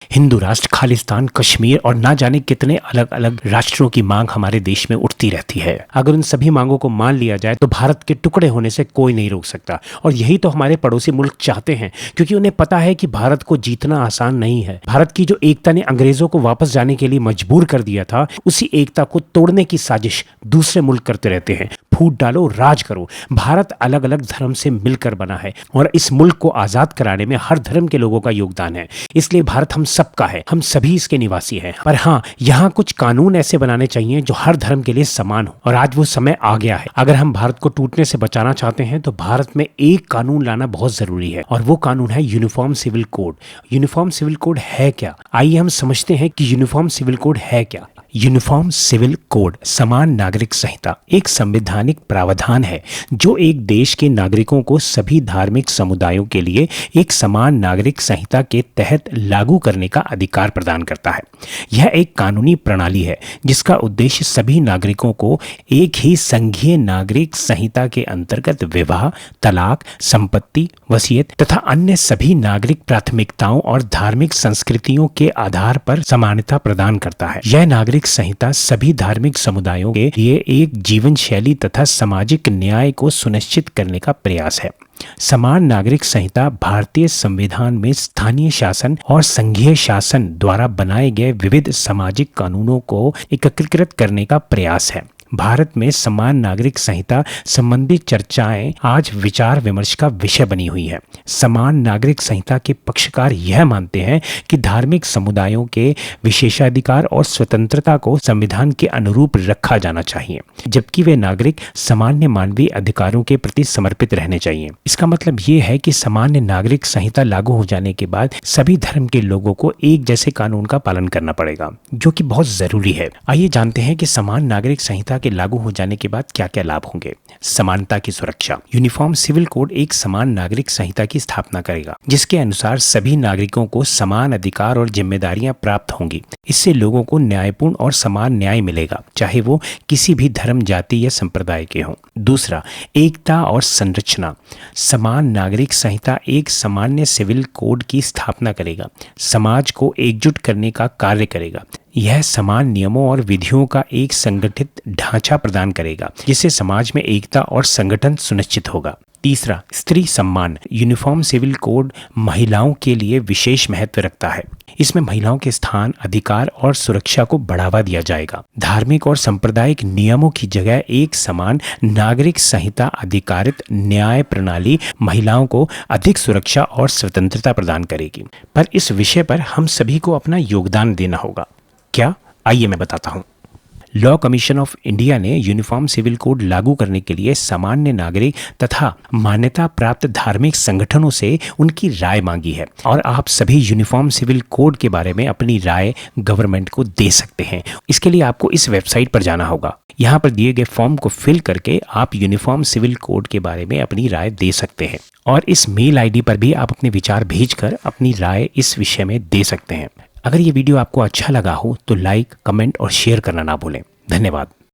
हिंदू राष्ट्र, खालिस्तान, कश्मीर और ना जाने कितने अलग अलग राष्ट्रों की मांग हमारे देश में उठती रहती है। अगर उन सभी मांगों को मान लिया जाए तो भारत के टुकड़े होने से कोई नहीं रोक सकता। और यही तो हमारे पड़ोसी मुल्क चाहते हैं, क्योंकि उन्हें पता है कि भारत को जीतना आसान नहीं है। भारत की जो एकता ने अंग्रेजों को वापस जाने के लिए मजबूर कर दिया था, उसी एकता को तोड़ने की साजिश दूसरे मुल्क करते रहते हैं। फूट डालो, राज करो। भारत अलग अलग धर्म से मिलकर बना है और इस मुल्क को आजाद कराने में हर धर्म के लोगों का योगदान है। इसलिए भारत हम सबका है, हम सभी इसके निवासी हैं। पर हाँ, यहाँ कुछ कानून ऐसे बनाने चाहिए जो हर धर्म के लिए समान हो, और आज वो समय आ गया है। अगर हम भारत को टूटने से बचाना चाहते हैं तो भारत में एक कानून लाना बहुत जरूरी है, और वो कानून है uniform civil code. Uniform civil code है क्या? आइए हम समझते हैं कि यूनिफॉर्म सिविल कोड है क्या। यूनिफॉर्म सिविल कोड, समान नागरिक संहिता, एक संवैधानिक प्रावधान है जो एक देश के नागरिकों को सभी धार्मिक समुदायों के लिए एक समान नागरिक संहिता के तहत लागू करने का अधिकार प्रदान करता है। यह एक कानूनी प्रणाली है जिसका उद्देश्य सभी नागरिकों को एक ही संघीय नागरिक संहिता के अंतर्गत विवाह, तलाक, संपत्ति, वसीयत तथा अन्य सभी नागरिक प्राथमिकताओं और धार्मिक संस्कृतियों के आधार पर समानता प्रदान करता है। यह नागरिक संहिता सभी धार्मिक समुदायों के लिए एक जीवन शैली तथा सामाजिक न्याय को सुनिश्चित करने का प्रयास है। समान नागरिक संहिता भारतीय संविधान में स्थानीय शासन और संघीय शासन द्वारा बनाए गए विविध सामाजिक कानूनों को एकीकृत करने का प्रयास है। भारत में समान नागरिक संहिता संबंधी चर्चाएं आज विचार विमर्श का विषय बनी हुई है। समान नागरिक संहिता के पक्षकार यह मानते हैं कि धार्मिक समुदायों के विशेषाधिकार और स्वतंत्रता को संविधान के अनुरूप रखा जाना चाहिए, जबकि वे नागरिक सामान्य मानवीय अधिकारों के प्रति समर्पित रहने चाहिए। इसका मतलब ये है कि सामान्य नागरिक संहिता लागू हो जाने के बाद सभी धर्म के लोगों को एक जैसे कानून का पालन करना पड़ेगा, जो कि बहुत जरूरी है। आइए जानते हैं कि समान नागरिक संहिता के लागू हो जाने के बाद क्या क्या लाभ होंगे। समानता की सुरक्षा। यूनिफॉर्म सिविल कोड एक समान नागरिक संहिता की स्थापना करेगा, जिसके अनुसार सभी नागरिकों को समान अधिकार और जिम्मेदारियां प्राप्त होंगी। इससे लोगों को न्यायपूर्ण और समान न्याय मिलेगा, चाहे वो किसी भी धर्म, जाति या संप्रदाय के हों। दूसरा, एकता और संरचना। समान नागरिक संहिता एक सामान्य सिविल कोड की स्थापना करेगा, समाज को एकजुट करने का कार्य करेगा। यह समान नियमों और विधियों का एक संगठित ढांचा प्रदान करेगा, जिससे समाज में एकता और संगठन सुनिश्चित होगा। तीसरा, स्त्री सम्मान। यूनिफॉर्म सिविल कोड महिलाओं के लिए विशेष महत्व रखता है। इसमें महिलाओं के स्थान, अधिकार और सुरक्षा को बढ़ावा दिया जाएगा। धार्मिक और सांप्रदायिक नियमों की जगह एक समान नागरिक संहिता अधिकारित न्याय प्रणाली महिलाओं को अधिक सुरक्षा और स्वतंत्रता प्रदान करेगी। पर इस विषय पर हम सभी को अपना योगदान देना होगा। क्या? आइए मैं बताता हूँ। लॉ कमीशन ऑफ इंडिया ने यूनिफॉर्म सिविल कोड लागू करने के लिए सामान्य नागरिक तथा मान्यता प्राप्त धार्मिक संगठनों से उनकी राय मांगी है, और आप सभी यूनिफॉर्म सिविल कोड के बारे में अपनी राय गवर्नमेंट को दे सकते हैं। इसके लिए आपको इस वेबसाइट पर जाना होगा। यहाँ पर दिए गए फॉर्म को फिल करके आप यूनिफॉर्म सिविल कोड के बारे में अपनी राय दे सकते हैं, और इस मेल ID पर भी आप अपने विचार भेजकर अपनी राय इस विषय में दे सकते हैं। अगर ये वीडियो आपको अच्छा लगा हो तो लाइक, कमेंट और शेयर करना ना भूलें। धन्यवाद।